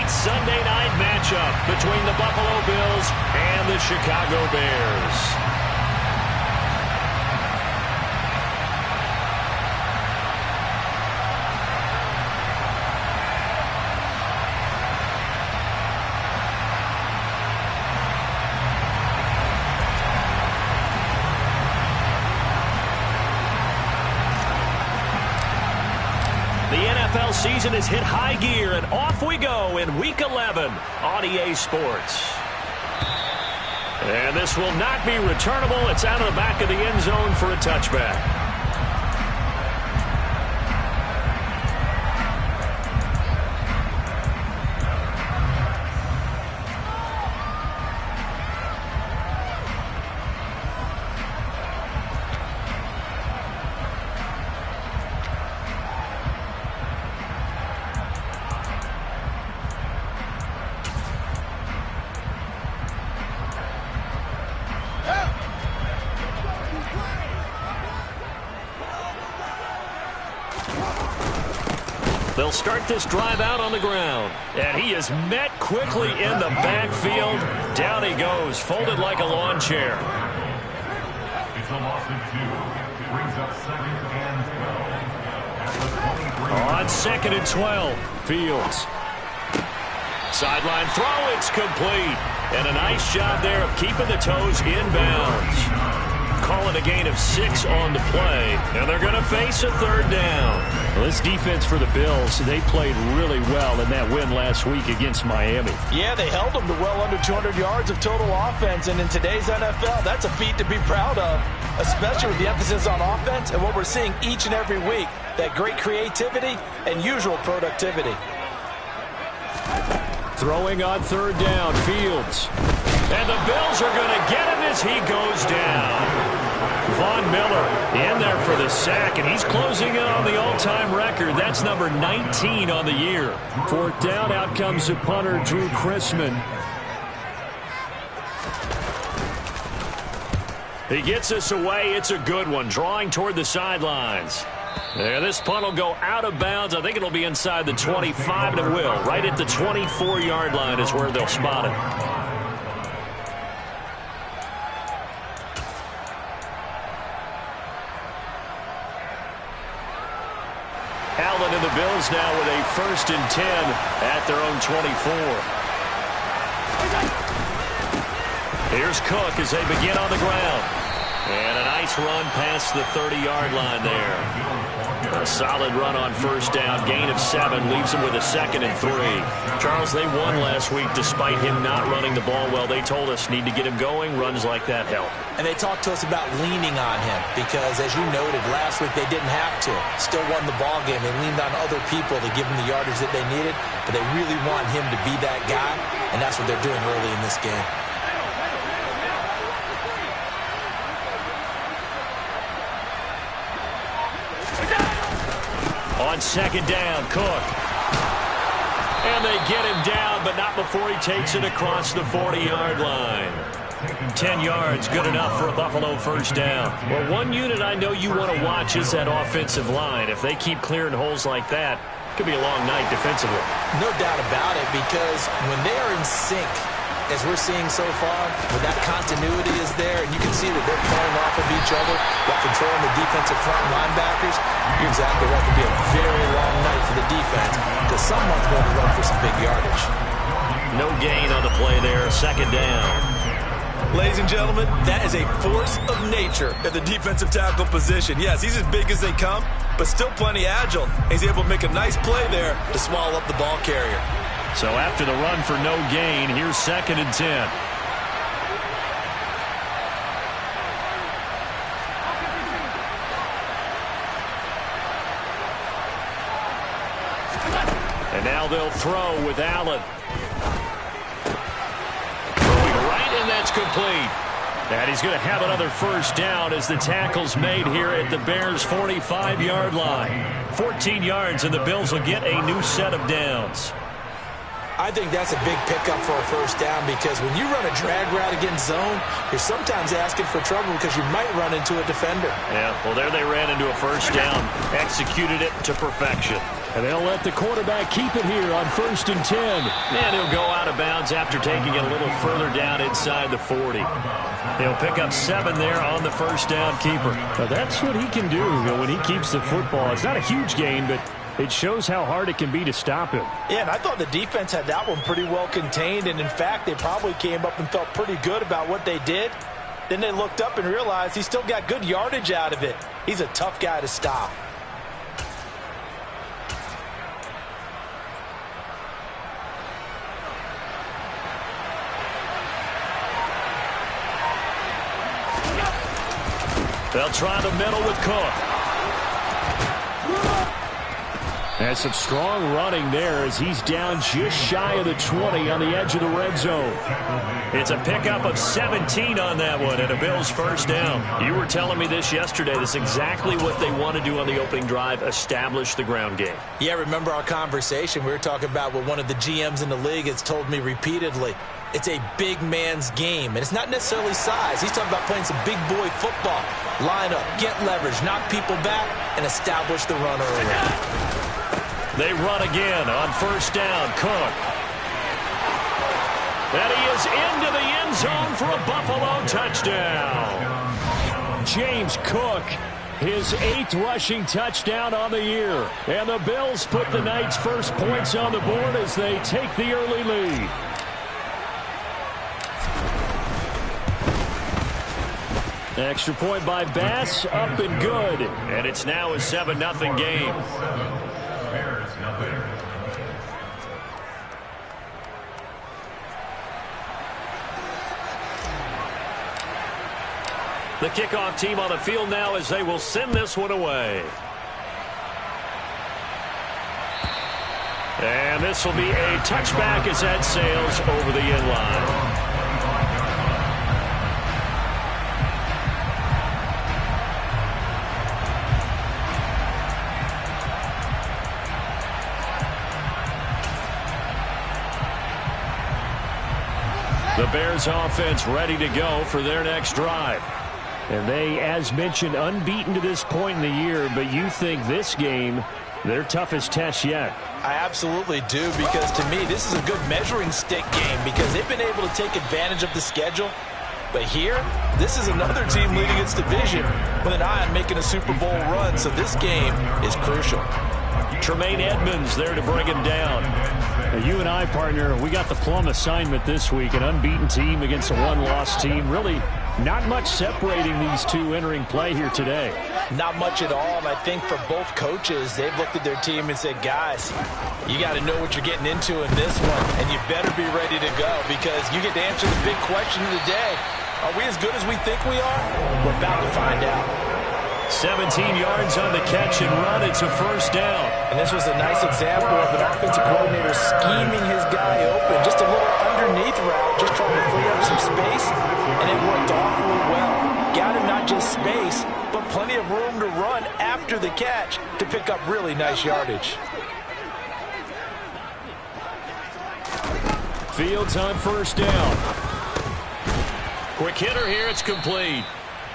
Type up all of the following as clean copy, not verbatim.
great Sunday night matchup between the Buffalo Bills and the Chicago Bears. The NFL season has hit high gear, and off we go in Week 11 on EA Sports. And this will not be returnable. It's out of the back of the end zone for a touchback. They'll start this drive out on the ground. And he is met quickly in the backfield. Down he goes, folded like a lawn chair. It's a loss of 2. Brings up 2nd and 12. On 2nd and 12, Fields. Sideline throw, it's complete. And a nice job there of keeping the toes inbounds. Call it a gain of 6 on the play, and they're going to face a 3rd down. Well, this defense for the Bills, they played really well in that win last week against Miami. Yeah, they held them to well under 200 yards of total offense, and in today's NFL, that's a feat to be proud of, especially with the emphasis on offense and what we're seeing each and every week, that great creativity and usual productivity. Throwing on 3rd down, Fields. And the Bills are going to get him as he goes down. Von Miller in there for the sack, and he's closing in on the all-time record. That's number 19 on the year. 4th down, out comes the punter, Drew Chrisman. He gets us away. It's a good one, drawing toward the sidelines. There, this punt will go out of bounds. I think it'll be inside the 25, and it will. Right at the 24-yard line is where they'll spot it. Allen and the Bills now with a 1st and 10 at their own 24. Here's Cook as they begin on the ground. And a nice run past the 30-yard line there. A solid run on 1st down. Gain of 7 leaves them with a 2nd and 3. Charles, they won last week despite him not running the ball well. They told us need to get him going. Runs like that help. And they talked to us about leaning on him because, as you noted, last week they didn't have to. Still won the ball game. They leaned on other people to give them the yardage that they needed, but they really want him to be that guy, and that's what they're doing early in this game. On 2nd down, Cook. And they get him down, but not before he takes it across the 40-yard line. 10 yards, good enough for a Buffalo 1st down. Well, one unit I know you want to watch is that offensive line. If they keep clearing holes like that, it could be a long night defensively. No doubt about it, because when they are in sync, as we're seeing so far, when that continuity is there, and you can see that they're playing off of each other while controlling the defensive front linebackers, you're exactly right. It could be a very long night for the defense because someone's going to run for some big yardage. No gain on the play there, 2nd down. Ladies and gentlemen, that is a force of nature at the defensive tackle position. Yes, he's as big as they come, but still plenty agile. He's able to make a nice play there to swallow up the ball carrier. So after the run for no gain, here's 2nd and 10. And now they'll throw with Allen. Throwing right, and that's complete. And he's going to have another 1st down as the tackle's made here at the Bears' 45-yard line. 14 yards, and the Bills will get a new set of downs. I think that's a big pickup for a first down because when you run a drag route against zone, you're sometimes asking for trouble because you might run into a defender. Yeah, well, there they ran into a first down, executed it to perfection. And they'll let the quarterback keep it here on 1st and 10. And he'll go out of bounds after taking it a little further down inside the 40. He'll pick up 7 there on the first down keeper. Now that's what he can do when he keeps the football. It's not a huge gain, but it shows how hard it can be to stop him. Yeah, and I thought the defense had that one pretty well contained, and in fact, they probably came up and felt pretty good about what they did. Then they looked up and realized he still got good yardage out of it. He's a tough guy to stop. They'll try the middle with Cook. And some strong running there as he's down just shy of the 20 on the edge of the red zone. It's a pickup of 17 on that one and a Bills first down. You were telling me this yesterday. This is exactly what they want to do on the opening drive, establish the ground game. Yeah, remember our conversation? We were talking about what one of the GMs in the league has told me repeatedly. It's a big man's game, and it's not necessarily size. He's talking about playing some big boy football. Line up, get leverage, knock people back, and establish the run early. They run again on first down. Cook. And he is into the end zone for a Buffalo touchdown. James Cook, his 8th rushing touchdown on the year. And the Bills put the Knights' first points on the board as they take the early lead. Extra point by Bass, up and good. And it's now a 7-0 game. Bears nothing. The kickoff team on the field now as they will send this one away. And this will be a touchback as that sails over the end line. The Bears offense ready to go for their next drive. And they, as mentioned, unbeaten to this point in the year, but you think this game, their toughest test yet. I absolutely do, because to me, this is a good measuring stick game because they've been able to take advantage of the schedule. But here, this is another team leading its division with an eye on making a Super Bowl run, so this game is crucial. Tremaine Edmonds there to bring him down. Now, you and I, partner, we got the plum assignment this week, an unbeaten team against a one-loss team. Really not much separating these two entering play here today. Not much at all, and I think for both coaches, they've looked at their team and said, guys, you got to know what you're getting into in this one, and you better be ready to go because you get to answer the big question of the day. Are we as good as we think we are? We're about to find out. 17 yards on the catch and run. It's a first down. And this was a nice example of an offensive coordinator scheming his guy open. Just a little underneath route, just trying to free up some space, and it worked awfully well. Got him not just space, but plenty of room to run after the catch to pick up really nice yardage. Fields on first down. Quick hitter here. It's complete.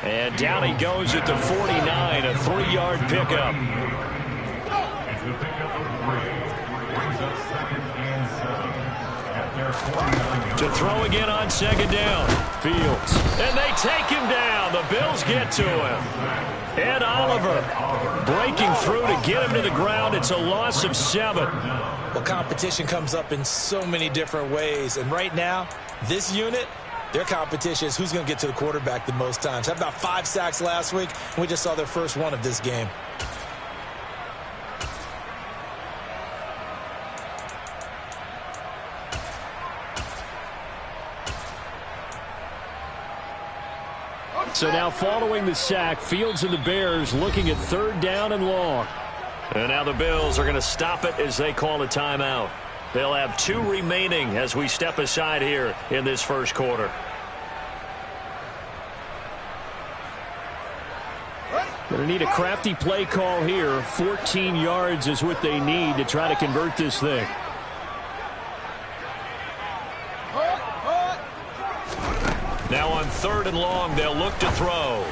And down he goes at the 49, a 3-yard pickup. It's the pickup of 3. Brings up 2nd and 7. At their 49. To throw again on second down. Fields. And they take him down. The Bills get to him. Ed Oliver breaking through to get him to the ground. It's a loss of 7. Well, competition comes up in so many different ways. And right now, this unit, their competition is who's going to get to the quarterback the most times. Had about 5 sacks last week, and we just saw their first one of this game. So now following the sack, Fields and the Bears looking at 3rd down and long. And now the Bills are going to stop it as they call a timeout. They'll have 2 remaining as we step aside here in this first quarter. Going to need a crafty play call here. 14 yards is what they need to try to convert this thing. Now on 3rd and long, they'll look to throw.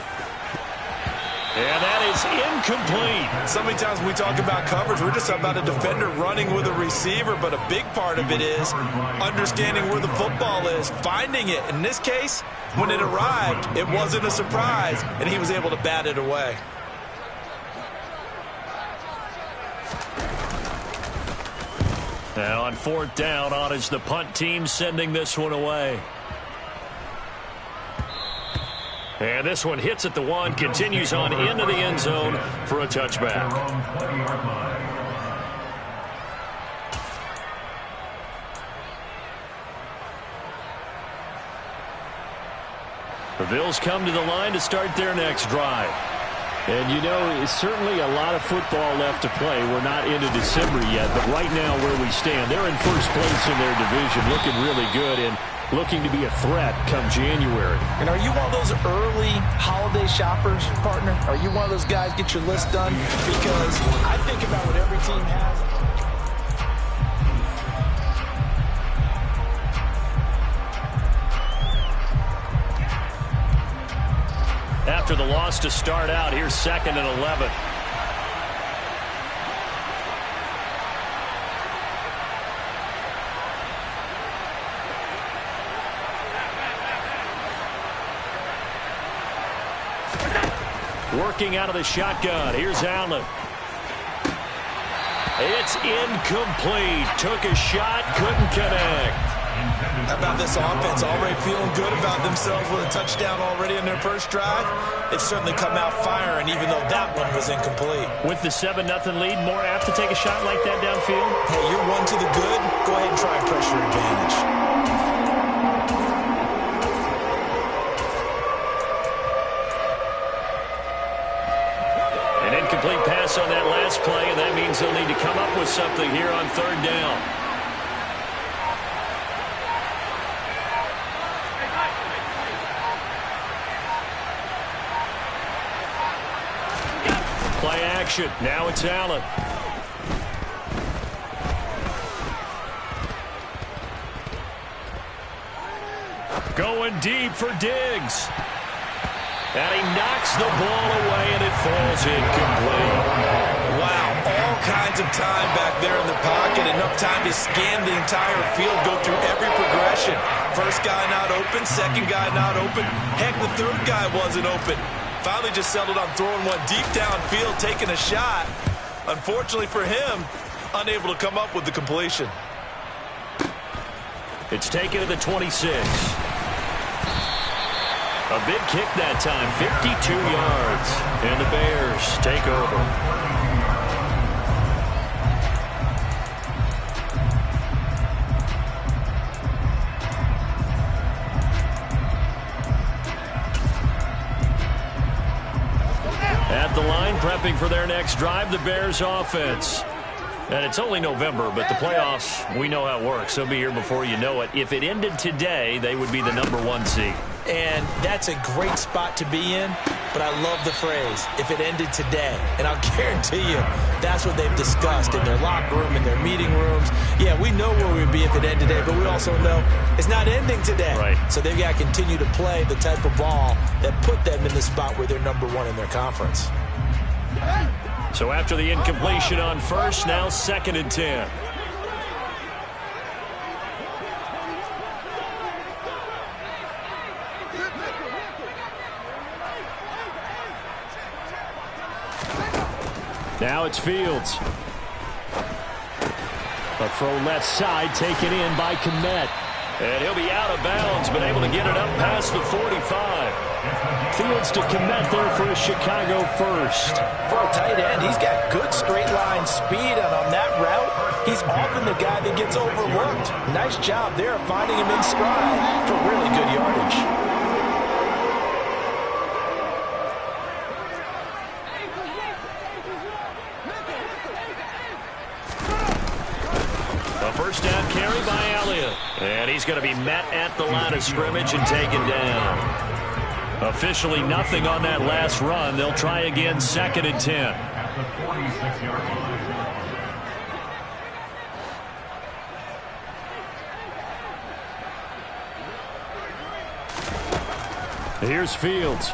And that is incomplete. So many times when we talk about coverage, we're just about a defender running with a receiver, but a big part of it is understanding where the football is, finding it. In this case, when it arrived, it wasn't a surprise, and he was able to bat it away. Now on 4th down, on is the punt team sending this one away. And this one hits at the 1, continues on into the end zone for a touchback. The Bills come to the line to start their next drive. And, you know, it's certainly a lot of football left to play. We're not into December yet, but right now where we stand, they're in first place in their division, looking really good and looking to be a threat come January. And are you one of those early holiday shoppers, partner? Are you one of those guys get your list done? Because I think about what every team has. After the loss to start out, here's 2nd and 11. Working out of the shotgun. Here's Allen. It's incomplete. Took a shot, couldn't connect. How about this offense? Already feeling good about themselves with a touchdown already in their first drive. They've certainly come out firing, even though that one was incomplete. With the 7-0 lead, more apt to take a shot like that downfield? Hey, you're one to the good. Go ahead and try and press your advantage. An incomplete pass on that last play, and that means they'll need to come up with something here on 3rd down. Play action. Now it's Allen. Going deep for Diggs. And he knocks the ball away, and it falls incomplete. Wow, all kinds of time back there in the pocket. Enough time to scan the entire field, go through every progression. First guy not open, second guy not open. Heck, the third guy wasn't open. Finally just settled on throwing one deep downfield, taking a shot. Unfortunately for him, unable to come up with the completion. It's taken to the 26. A big kick that time, 52 yards. And the Bears take over. At the line, prepping for their next drive, the Bears offense. And it's only November, but the playoffs, we know how it works. They'll be here before you know it. If it ended today, they would be the #1 seed. And that's a great spot to be in, but I love the phrase, if it ended today. And I'll guarantee you, that's what they've discussed in their locker room, in their meeting rooms. Yeah, we know where we'd be if it ended today, but we also know it's not ending today. Right. So they've got to continue to play the type of ball that put them in the spot where they're #1 in their conference. So after the incompletion on first, now 2nd and 10. Now it's Fields. A throw left side taken in by Kmet. And he'll be out of bounds, but able to get it up past the 45. Fields to Kmet there for a Chicago first. For a tight end, he's got good straight line speed, and on that route, he's often the guy that gets overlooked. Nice job there finding him in stride for really good yardage. A first down carry by Elliott. And he's going to be met at the line of scrimmage and taken down. Officially nothing on that last run. They'll try again, 2nd and 10. At the 46-yard line. Here's Fields.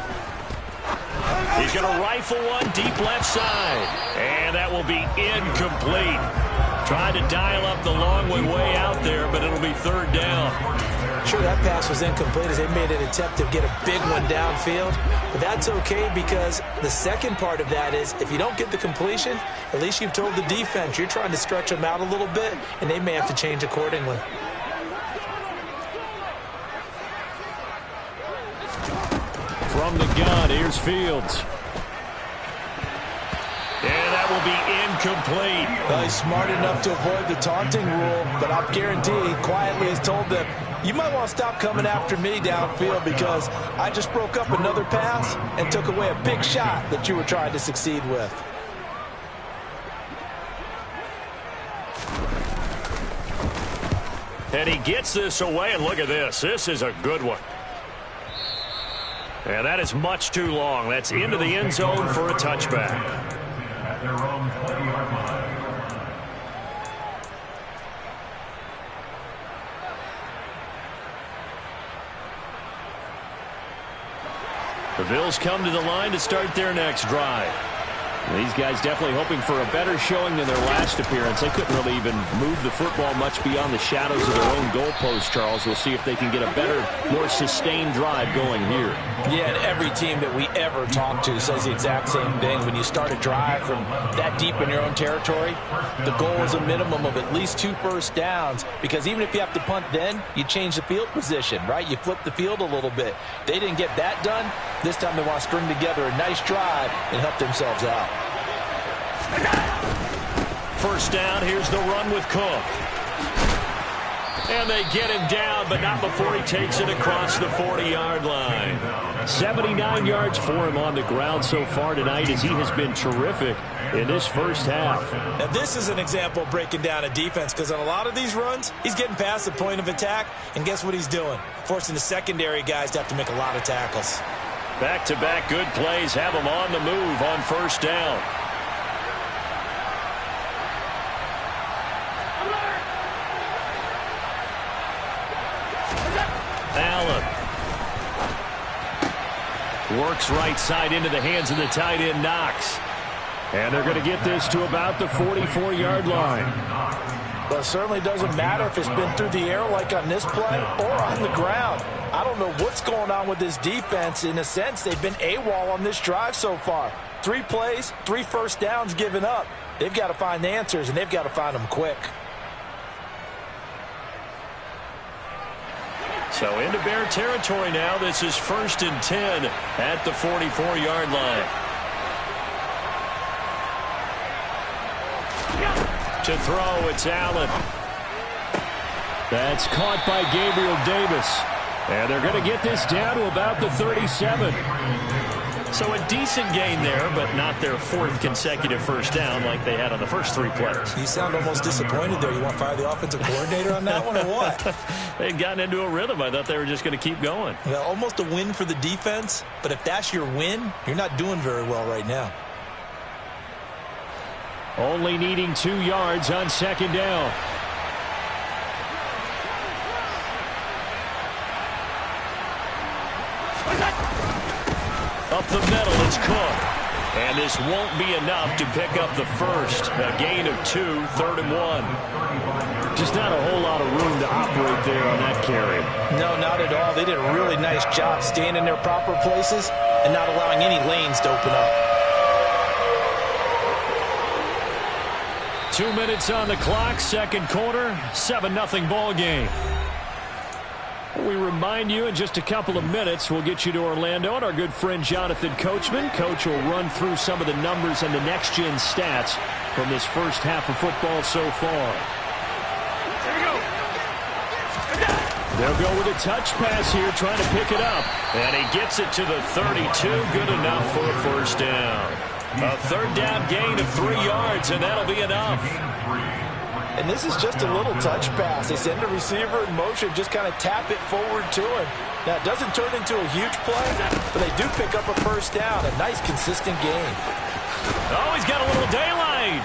He's going to rifle one deep left side. And that will be incomplete. Tried to dial up the long way out there, but it'll be third down. Sure, that pass was incomplete as they made an attempt to get a big one downfield. But that's okay because the second part of that is if you don't get the completion, at least you've told the defense you're trying to stretch them out a little bit, and they may have to change accordingly. From the gun, here's Fields. And that will be incomplete. Well, he's smart enough to avoid the taunting rule, but I'll guarantee he quietly has told them, you might want to stop coming after me downfield because I just broke up another pass and took away a big shot that you were trying to succeed with. And he gets this away, and look at this. This is a good one. And that is much too long. That's into the end zone for a touchback. At their own 20-yard line. The Bills come to the line to start their next drive. These guys definitely hoping for a better showing than their last appearance. They couldn't really even move the football much beyond the shadows of their own goalpost, Charles. We'll see if they can get a better, more sustained drive going here. Yeah, and every team that we ever talk to says the exact same thing. When you start a drive from that deep in your own territory, the goal is a minimum of at least 2 first downs because even if you have to punt then, you change the field position, right? You flip the field a little bit. They didn't get that done. This time they want to string together a nice drive and help themselves out. First down, here's the run with Cook. And they get him down, but not before he takes it across the 40-yard line. 79 yards for him on the ground so far tonight as he has been terrific in this first half. Now this is an example of breaking down a defense because on a lot of these runs, he's getting past the point of attack, and guess what he's doing? Forcing the secondary guys to have to make a lot of tackles. Back-to-back good plays have him on the move on first down. Allen works right side into the hands of the tight end Knox. And they're going to get this to about the 44-yard line. But it certainly doesn't matter if it's been through the air like on this play or on the ground. I don't know what's going on with this defense. In a sense, they've been AWOL on this drive so far. 3 plays, 3 first downs given up. They've got to find the answers, and they've got to find them quick. So into Bear territory now. This is 1st and 10 at the 44-yard line. To throw, it's Allen. That's caught by Gabriel Davis. And they're going to get this down to about the 37. So a decent gain there, but not their 4th consecutive first down like they had on the first 3 plays. You sound almost disappointed there. You want to fire the offensive coordinator on that one or what? They'd gotten into a rhythm. I thought they were just going to keep going. Well, almost a win for the defense, but if that's your win, you're not doing very well right now. Only needing 2 yards on second down. Up the middle, it's Cook. And this won't be enough to pick up the first. A gain of 2, 3rd and 1. Just not a whole lot of room to operate there on that carry. No, not at all. They did a really nice job staying in their proper places and not allowing any lanes to open up. 2 minutes on the clock, second quarter, 7-0 ball game. We remind you in just a couple of minutes we'll get you to Orlando and our good friend Jonathan Coachman. Coach will run through some of the numbers and the next-gen stats from this first half of football so far. They'll go with a touch pass here, trying to pick it up. And he gets it to the 32, good enough for a first down. A 3rd down gain of 3 yards, and that'll be enough. And this is just a little touch pass. They send the receiver in motion, just kind of tap it forward to him. Now, it doesn't turn into a huge play, but they do pick up a first down. A nice, consistent gain. Oh, he's got a little daylight.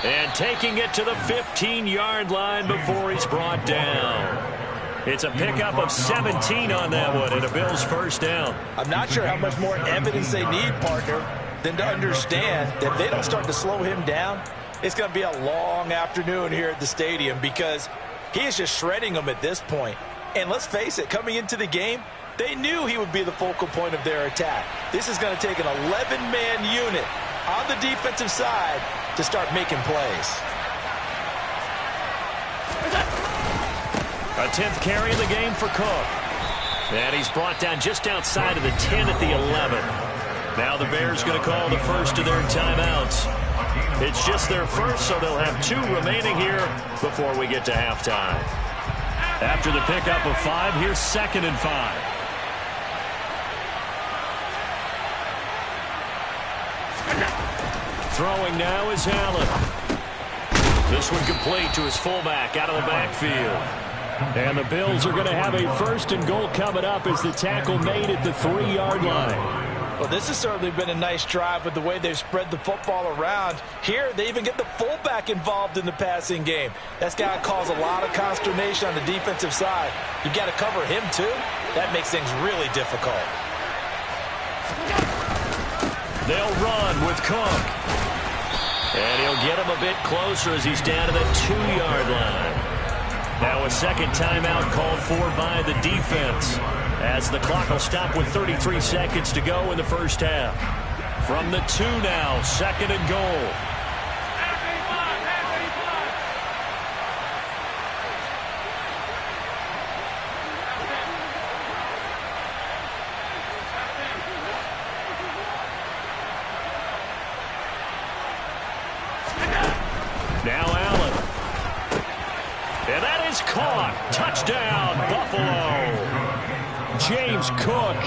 And taking it to the 15-yard line before he's brought down. It's a pickup of 17 on that one and a Bills first down. I'm not sure how much more evidence they need, partner, than to understand that if they don't start to slow him down, it's going to be a long afternoon here at the stadium because he is just shredding them at this point. And let's face it, coming into the game, they knew he would be the focal point of their attack. This is going to take an 11-man unit on the defensive side to start making plays. A 10th carry of the game for Cook. And he's brought down just outside of the 10 at the 11. Now the Bears going to call the first of their timeouts. It's just their first, so they'll have 2 remaining here before we get to halftime. After the pickup of 5, here's 2nd and 5. Throwing now is Allen. This one complete to his fullback out of the backfield. And the Bills are going to have a 1st and goal coming up as the tackle made at the 3-yard line. Well, this has certainly been a nice drive with the way they've spread the football around. Here, they even get the fullback involved in the passing game. That's got to cause a lot of consternation on the defensive side. You've got to cover him, too. That makes things really difficult. They'll run with Cook. And he'll get him a bit closer as he's down to the 2-yard line. Now a second timeout called for by the defense as the clock will stop with 33 seconds to go in the first half. From the 2 now, 2nd and goal. Now Allen. And that is caught. Touchdown, Buffalo. James Cook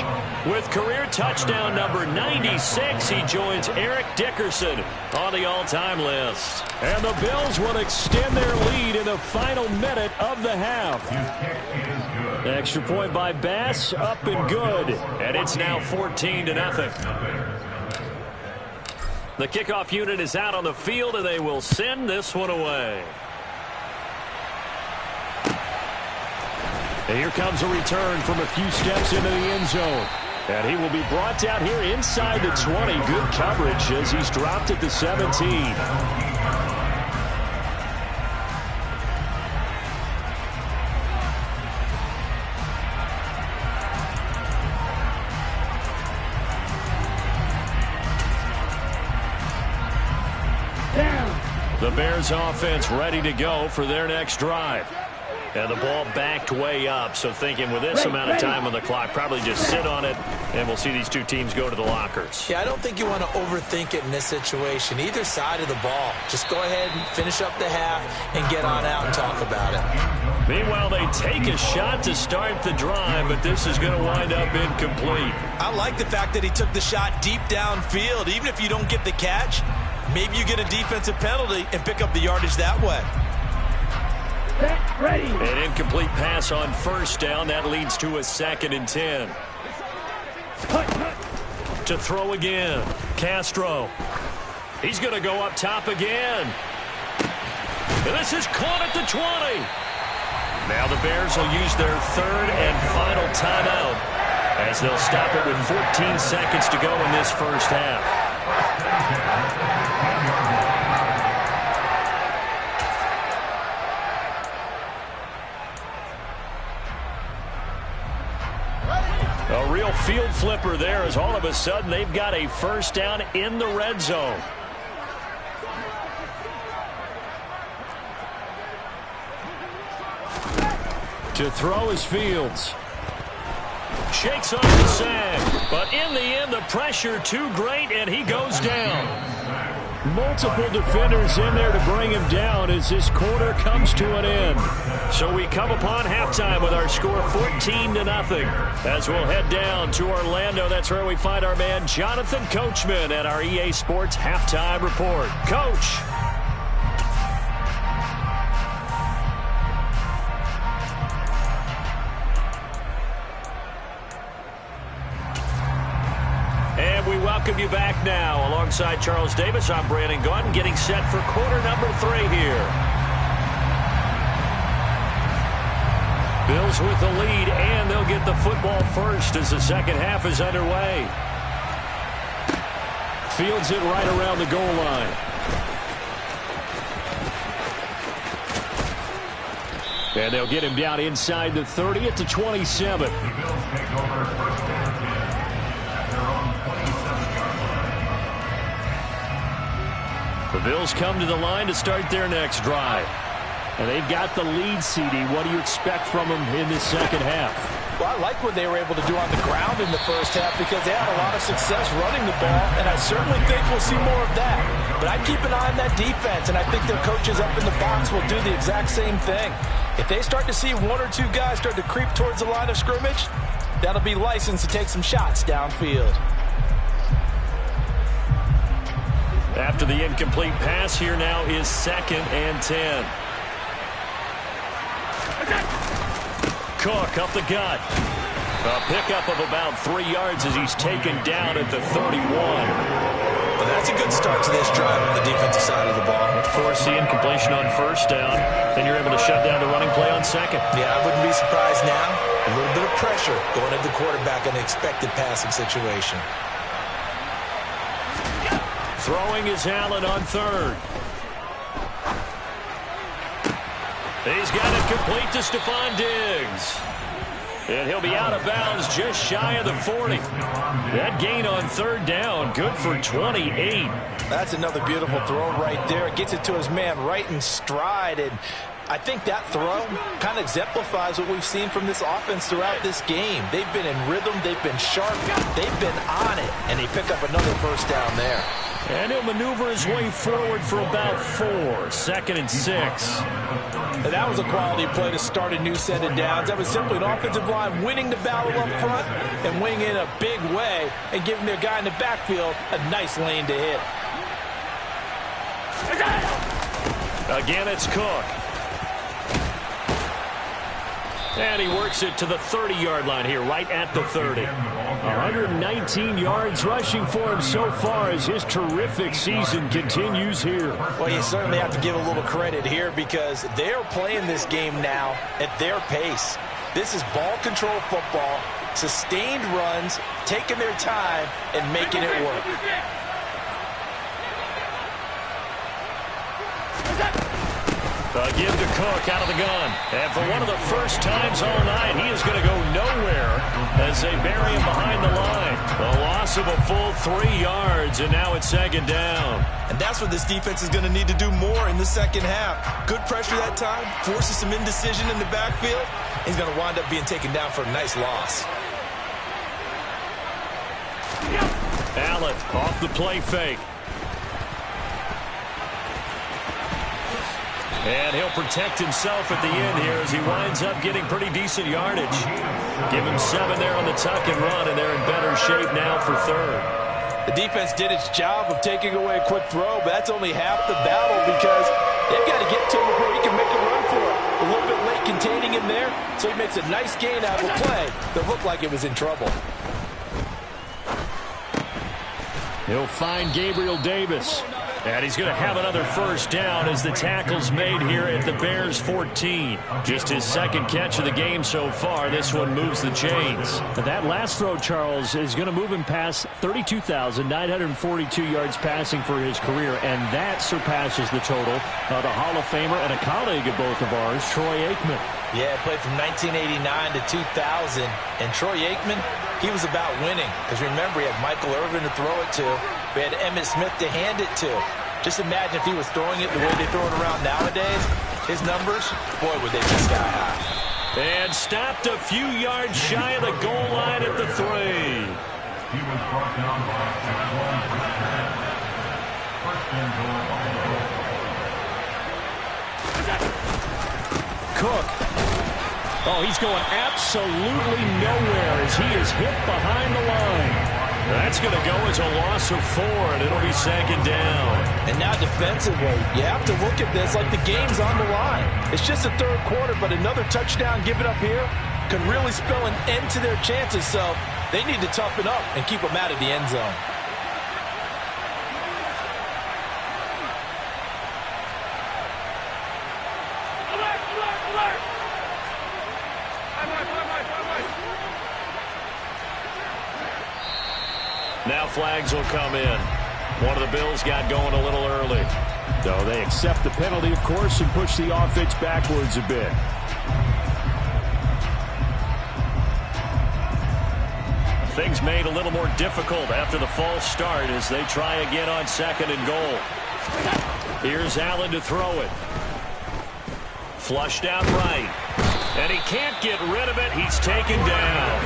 with career touchdown number 96. He joins Eric Dickerson on the all-time list. And the Bills will extend their lead in the final minute of the half. Extra point by Bass, up and good. And it's now 14-0. The kickoff unit is out on the field, and they will send this one away. And here comes a return from a few steps into the end zone. And he will be brought down here inside the 20. Good coverage as he's dropped at the 17. The Bears offense ready to go for their next drive. And the ball backed way up, so thinking with this amount of time on the clock, probably just sit on it, and we'll see these 2 teams go to the lockers. Yeah, I don't think you want to overthink it in this situation. Either side of the ball. Just go ahead and finish up the half and get on out and talk about it. Meanwhile, they take a shot to start the drive, but this is going to wind up incomplete. I like the fact that he took the shot deep downfield. Even if you don't get the catch, maybe you get a defensive penalty and pick up the yardage that way. Ready. An incomplete pass on first down. That leads to a 2nd and 10. To throw again. Castro. He's going to go up top again. And this is caught at the 20. Now the Bears will use their 3rd and final timeout as they'll stop it with 14 seconds to go in this first half. A real field flipper there as all of a sudden they've got a first down in the red zone. To throw is Fields. Shakes off the sag, but in the end the pressure too great and he goes down. Multiple defenders in there to bring him down as this quarter comes to an end. So we come upon halftime with our score 14-0 as we'll head down to Orlando. That's where we find our man Jonathan Coachman at our EA Sports Halftime Report. Coach. We welcome you back now. Alongside Charles Davis, I'm Brandon Gaudin, getting set for quarter number 3 here. Bills with the lead, and they'll get the football first as the second half is underway. Fields it right around the goal line. And they'll get him down inside the 30 at the 27. The Bills take over first and 10 at their own 27-yard line. The Bills come to the line to start their next drive. And they've got the lead, CD. What do you expect from them in this second half? Well, I like what they were able to do on the ground in the first half because they had a lot of success running the ball, and I certainly think we'll see more of that. But I keep an eye on that defense, and I think their coaches up in the box will do the exact same thing. If they start to see one or two guys start to creep towards the line of scrimmage, that'll be license to take some shots downfield. After the incomplete pass, here now is 2nd and 10. Cook up the gut. A pickup of about 3 yards as he's taken down at the 31. Well, that's a good start to this drive on the defensive side of the ball. Force the incompletion on first down. Then you're able to shut down the running play on second. Yeah, I wouldn't be surprised now. A little bit of pressure going at the quarterback in an expected passing situation. Throwing is Allen on third. He's got it complete to Stephon Diggs. And he'll be out of bounds just shy of the 40. That gain on third down, good for 28. That's another beautiful throw right there. It gets it to his man right in stride. And I think that throw kind of exemplifies what we've seen from this offense throughout this game. They've been in rhythm. They've been sharp. They've been on it. And he picked up another first down there. And he'll maneuver his way forward for about 4. 2nd and 6. And that was a quality play to start a new set of downs. That was simply an offensive line winning the battle up front and winning in a big way and giving their guy in the backfield a nice lane to hit. Again, it's Cook. And he works it to the 30-yard line here, right at the 30. 119 yards rushing for him so far as his terrific season continues here. Well, you certainly have to give a little credit here because they're playing this game now at their pace. This is ball control football, sustained runs, taking their time, and making it work. Give to Cook out of the gun. And for one of the first times all night, he is going to go nowhere as they bury him behind the line. A loss of a full 3 yards, and now it's 2nd down. And that's what this defense is going to need to do more in the second half. Good pressure that time, forces some indecision in the backfield. He's going to wind up being taken down for a nice loss. Allen off the play fake. And he'll protect himself at the end here as he winds up getting pretty decent yardage. Give him 7 there on the tuck and run, and they're in better shape now for 3rd. The defense did its job of taking away a quick throw, but that's only half the battle because they've got to get to him before he can make a run for it. A little bit late containing him there, so he makes a nice gain out of a play that looked like it was in trouble. He'll find Gabriel Davis. And he's going to have another first down as the tackle's made here at the Bears 14. Just his 2nd catch of the game so far. This one moves the chains. That last throw, Charles, is going to move him past 32,942 yards passing for his career, and that surpasses the total of the Hall of Famer and a colleague of both of ours, Troy Aikman. Yeah, played from 1989 to 2000, and Troy Aikman, he was about winning. Because remember, he had Michael Irvin to throw it to. We had Emmitt Smith to hand it to. Just imagine if he was throwing it the way they throw it around nowadays. His numbers, boy, would they be sky high. And stopped a few yards shy of the goal line at the 3. He was brought down by Jaquan Brisker. First and goal. Cook. Oh, he's going absolutely nowhere as he is hit behind the line. That's going to go as a loss of 4, and it'll be 2nd down. And now defensively, you have to look at this like the game's on the line. It's just the 3rd quarter, but another touchdown given up here could really spell an end to their chances, so they need to toughen up and keep them out of the end zone. Now flags will come in. One of the Bills got going a little early. So they accept the penalty, of course, and push the offense backwards a bit. Things made a little more difficult after the false start as they try again on 2nd and goal. Here's Allen to throw it. Flushed out right. And he can't get rid of it. He's taken down.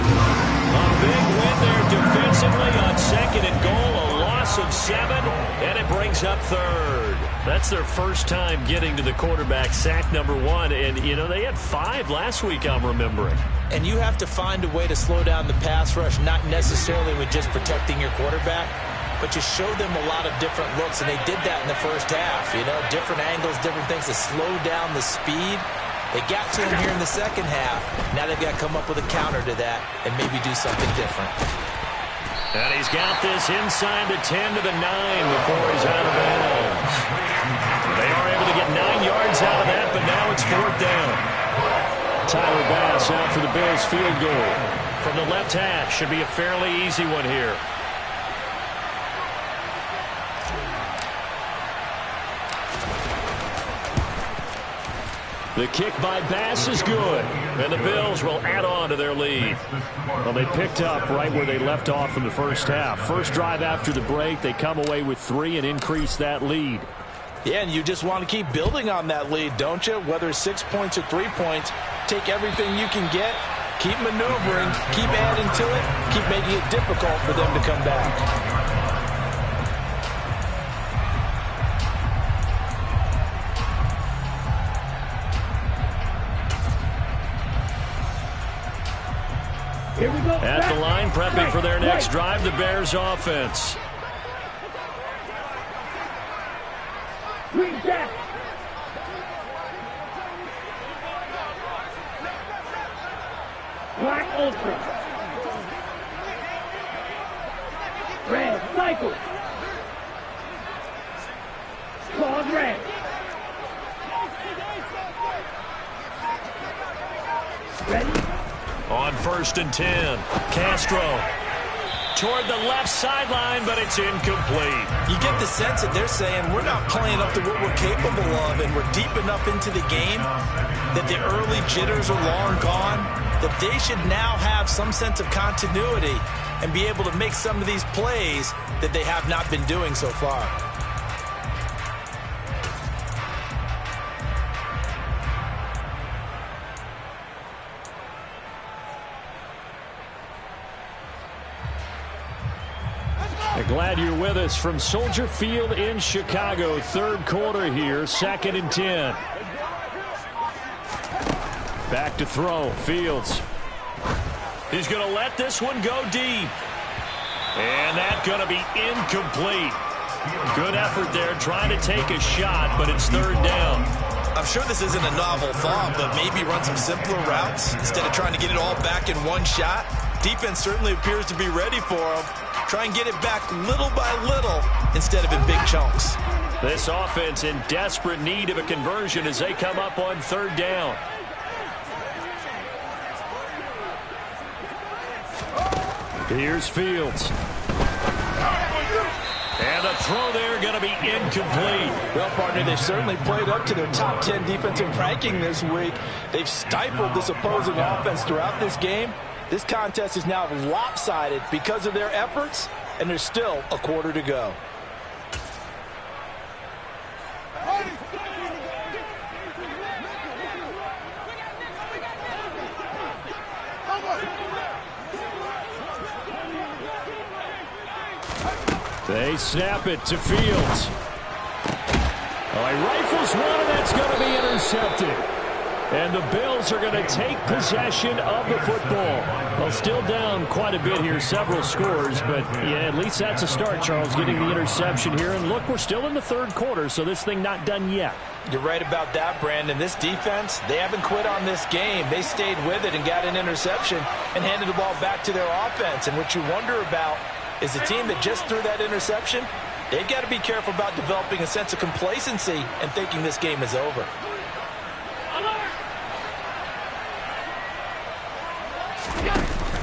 A big win there defensively on 2nd and goal. A loss of 7, and it brings up 3rd. That's their first time getting to the quarterback, sack number 1. And, you know, they had 5 last week, I'm remembering. And you have to find a way to slow down the pass rush, not necessarily with just protecting your quarterback, but you show them a lot of different looks, and they did that in the first half. You know, different angles, different things to slow down the speed. They got to him here in the second half. Now they've got to come up with a counter to that and maybe do something different. And he's got this inside the 10 to the 9 before he's out of bounds. They are able to get 9 yards out of that, but now it's 4th down. Tyler Bass out for the Bills field goal. From the left hash, should be a fairly easy one here. The kick by Bass is good. And the Bills will add on to their lead. Well, they picked up right where they left off in the first half. First drive after the break, they come away with 3 and increase that lead. Yeah, and you just want to keep building on that lead, don't you? Whether it's 6 points or 3 points, take everything you can get, keep maneuvering, keep adding to it, keep making it difficult for them to come back. At the line, prepping for their next drive, the Bears offense. Black Ultra. Red Cycle. Claude Red. Ready? On 1st and 10, Castro toward the left sideline, but it's incomplete. You get the sense that they're saying we're not playing up to what we're capable of, and we're deep enough into the game that the early jitters are long gone, that they should now have some sense of continuity and be able to make some of these plays that they have not been doing so far. Glad you're with us from Soldier Field in Chicago. 3rd quarter here, 2nd and 10. Back to throw, Fields. He's going to let this one go deep. And that's going to be incomplete. Good effort there, trying to take a shot, but it's 3rd down. I'm sure this isn't a novel thought, but maybe run some simpler routes instead of trying to get it all back in one shot. Defense certainly appears to be ready for him. Try and get it back little by little instead of in big chunks. This offense in desperate need of a conversion as they come up on 3rd down. Here's Fields. And a throw there going to be incomplete. Well, partner, they've certainly played up to their top 10 defensive ranking this week. They've stifled this opposing offense throughout this game. This contest is now lopsided because of their efforts, and there's still a quarter to go. They snap it to Fields. Oh, he rifles one, and that's going to be intercepted. And the Bills are going to take possession of the football. Well, still down quite a bit here, several scores, but yeah, at least that's a start, Charles, getting the interception here. And look, we're still in the 3rd quarter, so this thing not done yet. You're right about that, Brandon. This defense, they haven't quit on this game. They stayed with it and got an interception and handed the ball back to their offense. And what you wonder about is the team that just threw that interception, they've got to be careful about developing a sense of complacency and thinking this game is over.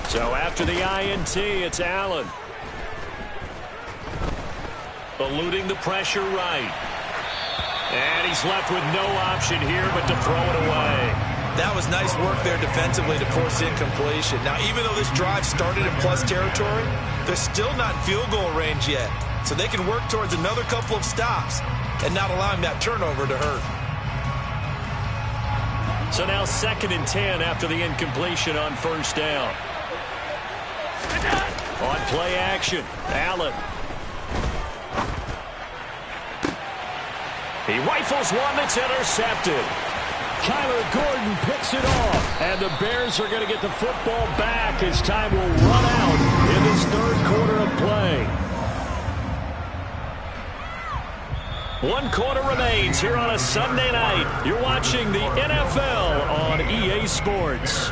So after the INT, it's Allen. eluding the pressure right. And he's left with no option here but to throw it away. That was nice work there defensively to force incompletion. Now, even though this drive started in plus territory, they're still not in field goal range yet. So they can work towards another couple of stops and not allowing that turnover to hurt. So now 2nd and 10 after the incompletion on first down. On play action, Allen. He rifles one that's intercepted. Kyler Gordon picks it off. And the Bears are going to get the football back as time will run out in this 3rd quarter of play. 1 quarter remains here on a Sunday night. You're watching the NFL on EA Sports.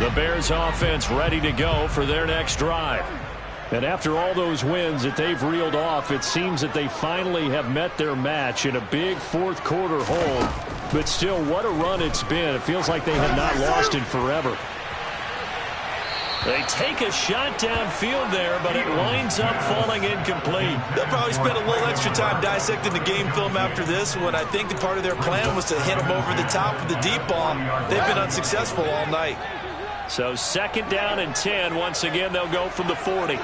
The Bears offense ready to go for their next drive. And after all those wins that they've reeled off, it seems that they finally have met their match in a big 4th quarter hold. But still, what a run it's been. It feels like they have not lost in forever. They take a shot downfield there, but it winds up falling incomplete. They'll probably spend a little extra time dissecting the game film after this one. I think part of their plan was to hit them over the top with the deep ball. They've been unsuccessful all night. So 2nd down and 10. Once again, they'll go from the 40.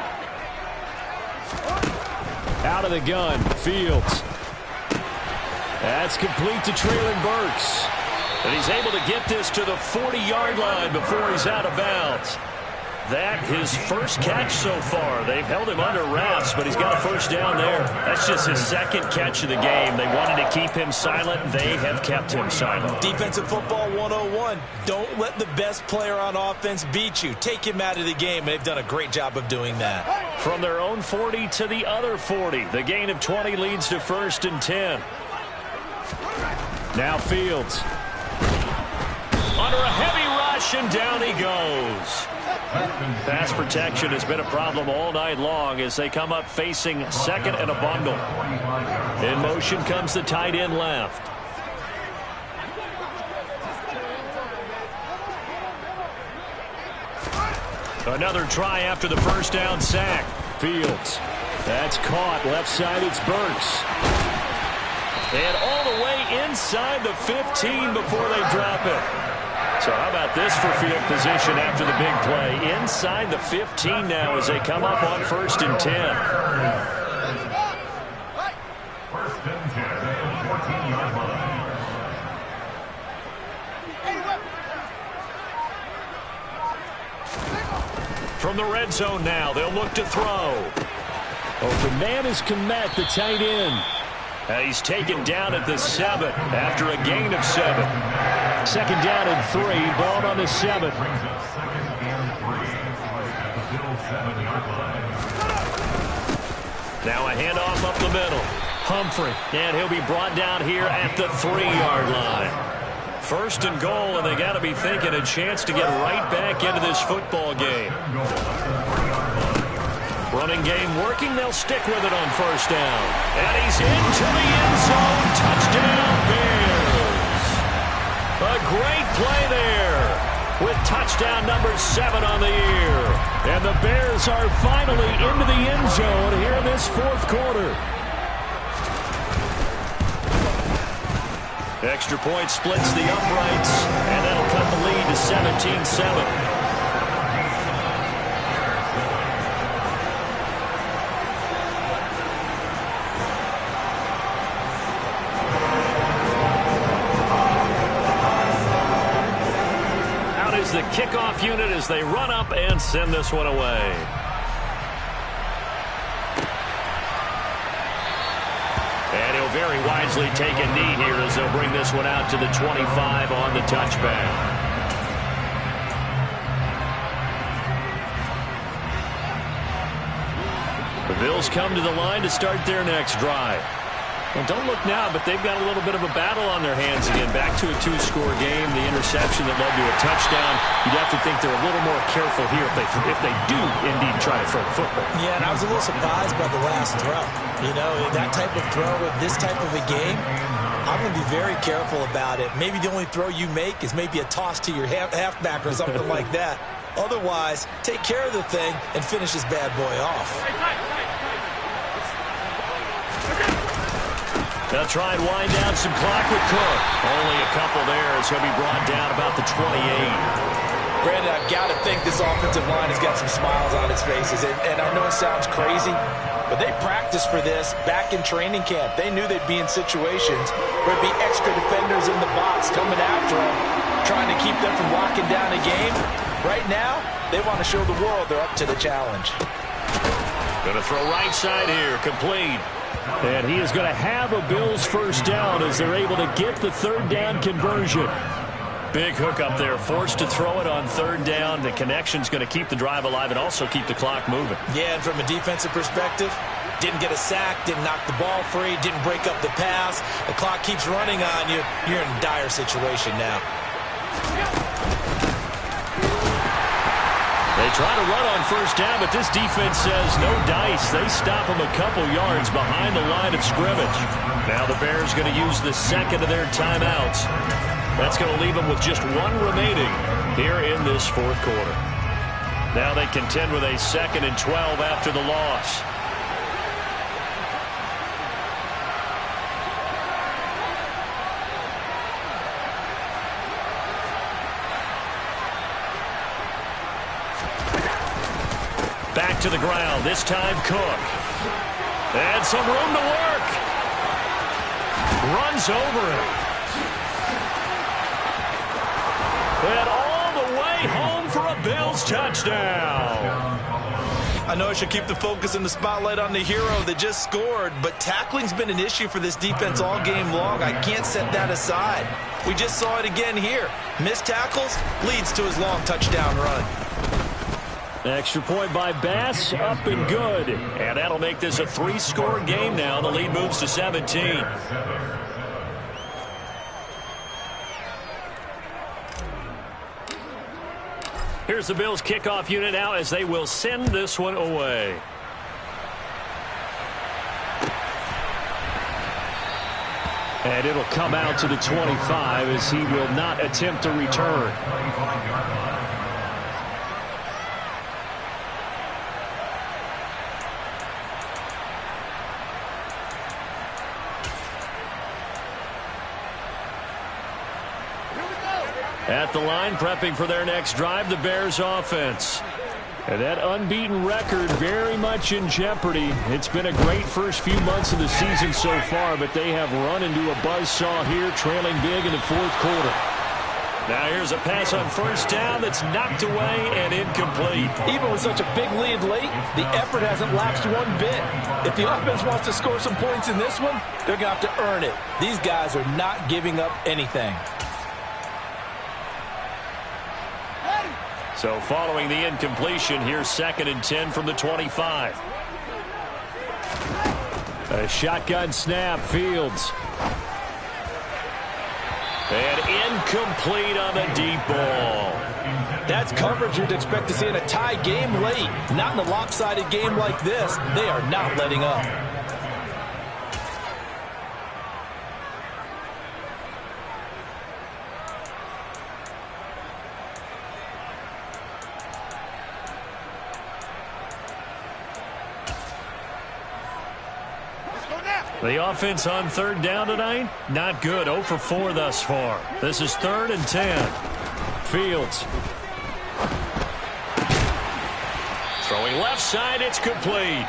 Out of the gun, Fields. That's complete to Treylon Burks. And he's able to get this to the 40-yard line before he's out of bounds. That his first catch so far. They've held him under wraps, but he's got a first down there. That's just his 2nd catch of the game. They wanted to keep him silent. They have kept him silent. Defensive football 101. Don't let the best player on offense beat you. Take him out of the game. They've done a great job of doing that. From their own 40 to the other 40. The gain of 20 leads to 1st and 10. Now Fields. Under a heavy rush, and down he goes. Pass protection has been a problem all night long as they come up facing 2nd and a bundle. In motion comes the tight end left. Another try after the first down sack. Fields. That's caught. Left side, it's Burks. And all the way inside the 15 before they drop it. So how about this for field position after the big play? Inside the 15 now as they come up on 1st and 10. 1st and 10 at the 14-yard line. From the red zone now, they'll look to throw. Open man is Kmet, the tight end. And he's taken down at the 7 after a gain of 7. 2nd down and 3. Ball on the 7. Brings up 2nd and 3 at the Bills' 7-yard line. Now a handoff up the middle. Humphrey, and he'll be brought down here at the 3-yard line. 1st and goal, and they got to be thinking a chance to get right back into this football game. Running game working. They'll stick with it on 1st down. And he's into the end zone. Touchdown, Bears. A great play there with touchdown number 7 on the year. And the Bears are finally into the end zone here in this 4th quarter. Extra point splits the uprights, and that'll cut the lead to 17-7. The kickoff unit as they run up and send this one away. And he'll very wisely take a knee here as they'll bring this one out to the 25 on the touchback. The Bills come to the line to start their next drive. Well, don't look now, but they've got a little bit of a battle on their hands again. Back to a 2-score game. The interception that led to a touchdown. You'd have to think they're a little more careful here if they do indeed try to throw the football. Yeah, and I was a little surprised by the last throw. You know, that type of throw with this type of a game, I'm going to be very careful about it. Maybe the only throw you make is maybe a toss to your halfback or something like that. Otherwise, take care of the thing and finish this bad boy off. They'll try and wind down some clock with Cook. Only a couple there as he'll be brought down about the 28. Brandon, I've got to think this offensive line has got some smiles on its faces. And I know it sounds crazy, but they practiced for this back in training camp. They knew they'd be in situations where there'd be extra defenders in the box coming after them, trying to keep them from locking down a game. Right now, they want to show the world they're up to the challenge. Going to throw right side here, complete. And he is going to have a Bills first down as they're able to get the third down conversion. Big hook up there, forced to throw it on third down. The connection's going to keep the drive alive and also keep the clock moving. Yeah, and from a defensive perspective, didn't get a sack, didn't knock the ball free, didn't break up the pass. The clock keeps running on you. You're in a dire situation now. They try to run on first down, but this defense says no dice. They stop them a couple yards behind the line of scrimmage. Now the Bears going to use the second of their timeouts. That's going to leave them with just one remaining here in this fourth quarter. Now they contend with a 2nd and 12 after the loss. Back to the ground, this time Cook. And some room to work. Runs over it. And all the way home for a Bills touchdown. I know I should keep the focus and the spotlight on the hero that just scored, but tackling's been an issue for this defense all game long. I can't set that aside. We just saw it again here. Missed tackles leads to his long touchdown run. Extra point by Bass, up and good. And that'll make this a 3-score game now. The lead moves to 17. Here's the Bills kickoff unit now as they will send this one away. And it'll come out to the 25 as he will not attempt to return. At the line, prepping for their next drive, the Bears offense. And that unbeaten record very much in jeopardy. It's been a great first few months of the season so far, but they have run into a buzzsaw here, trailing big in the fourth quarter. Now here's a pass on first down that's knocked away and incomplete. Even with such a big lead late, the effort hasn't lapsed one bit. If the offense wants to score some points in this one, they're going to have to earn it. These guys are not giving up anything. So following the incompletion, here's 2nd and 10 from the 25. A shotgun snap, Fields. And incomplete on the deep ball. That's coverage you'd expect to see in a tie game late. Not in a lopsided game like this. They are not letting up. The offense on third down tonight, not good. 0 for 4 thus far. This is 3rd and 10. Fields. Throwing left side, it's complete.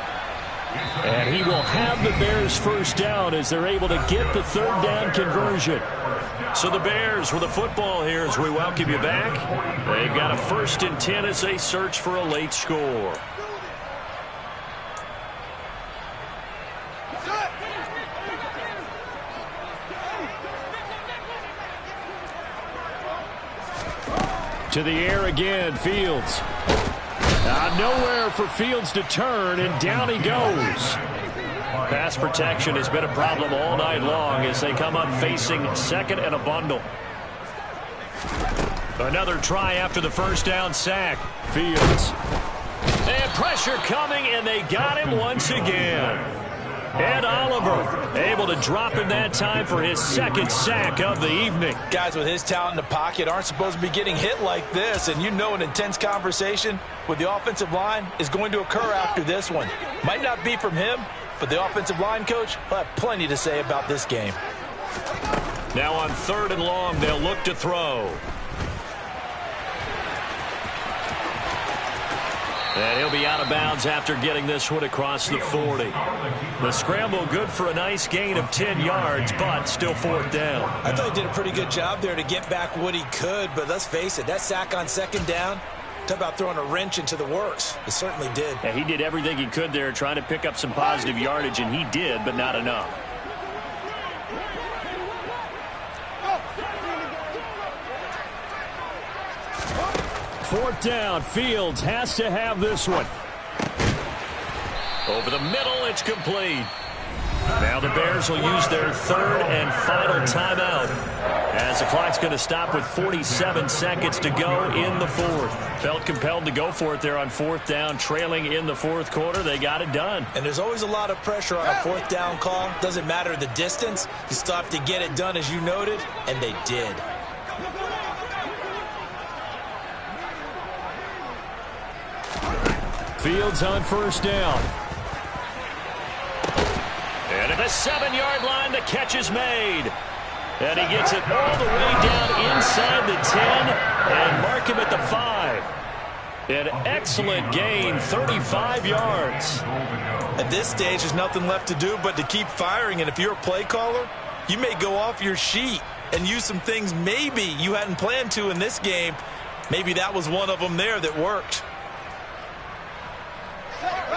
And he will have the Bears first down as they're able to get the third down conversion. So the Bears with the football here as we welcome you back. They've got a 1st and 10 as they search for a late score. To the air again, Fields. Nowhere for Fields to turn, and down he goes. Pass protection has been a problem all night long as they come up facing second and a bundle. Another try after the first down sack. Fields. And pressure coming, and they got him once again. And Oliver able to drop him that time for his second sack of the evening. Guys with his talent in the pocket aren't supposed to be getting hit like this, and you know an intense conversation with the offensive line is going to occur after this one. Might not be from him, but the offensive line coach will have plenty to say about this game. Now on 3rd and long, they'll look to throw. And he'll be out of bounds after getting this one across the 40. The scramble good for a nice gain of 10 yards, but still 4th down. I thought he did a pretty good job there to get back what he could, but let's face it, that sack on 2nd down, talk about throwing a wrench into the works. It certainly did. Yeah, he did everything he could there trying to pick up some positive yardage, and he did, but not enough. Fourth down, Fields has to have this one. Over the middle, it's complete. Now the Bears will use their 3rd and final timeout as the clock's going to stop with 47 seconds to go in the 4th. Felt compelled to go for it there on 4th down, trailing in the 4th quarter. They got it done. And there's always a lot of pressure on a 4th down call. Doesn't matter the distance. You still have to get it done, as you noted, and they did. Fields on 1st down. And at the 7-yard line, the catch is made. And he gets it all the way down inside the 10 and mark him at the 5. An excellent gain, 35 yards. At this stage, there's nothing left to do but to keep firing. And if you're a play caller, you may go off your sheet and use some things maybe you hadn't planned to in this game. Maybe that was one of them there that worked.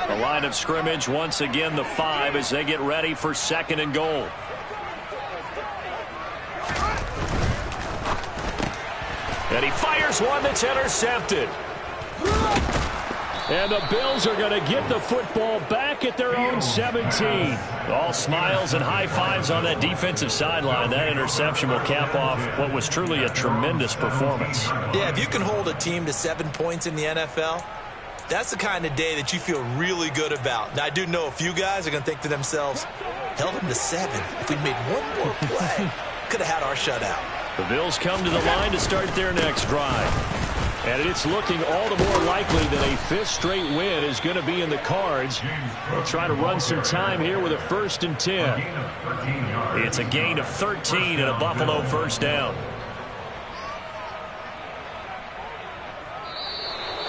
The line of scrimmage, once again, the 5 as they get ready for 2nd and goal. And he fires one that's intercepted. And the Bills are going to get the football back at their own 17. All smiles and high fives on that defensive sideline. That interception will cap off what was truly a tremendous performance. Yeah, if you can hold a team to 7 points in the NFL, that's the kind of day that you feel really good about. Now, I do know a few guys are going to think to themselves, held them to 7. If we'd made one more play, could have had our shutout. The Bills come to the line to start their next drive. And it's looking all the more likely that a 5th straight win is going to be in the cards. They'll try to run some time here with a 1st and 10. It's a gain of 13 and a Buffalo 1st down.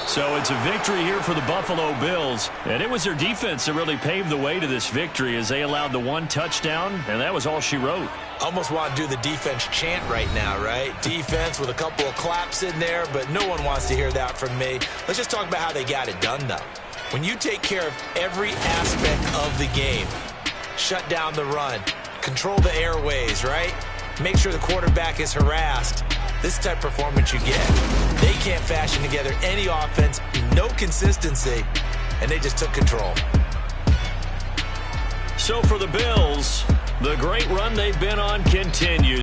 So it's a victory here for the Buffalo Bills. And it was their defense that really paved the way to this victory as they allowed the 1 touchdown, and that was all she wrote. Almost want to do the defense chant right now, right? Defense with a couple of claps in there, but no one wants to hear that from me. Let's just talk about how they got it done, though. When you take care of every aspect of the game, shut down the run, control the airways, right? Make sure the quarterback is harassed. This type of performance you get. They can't fashion together any offense, no consistency, and they just took control. So for the Bills, the great run they've been on continues.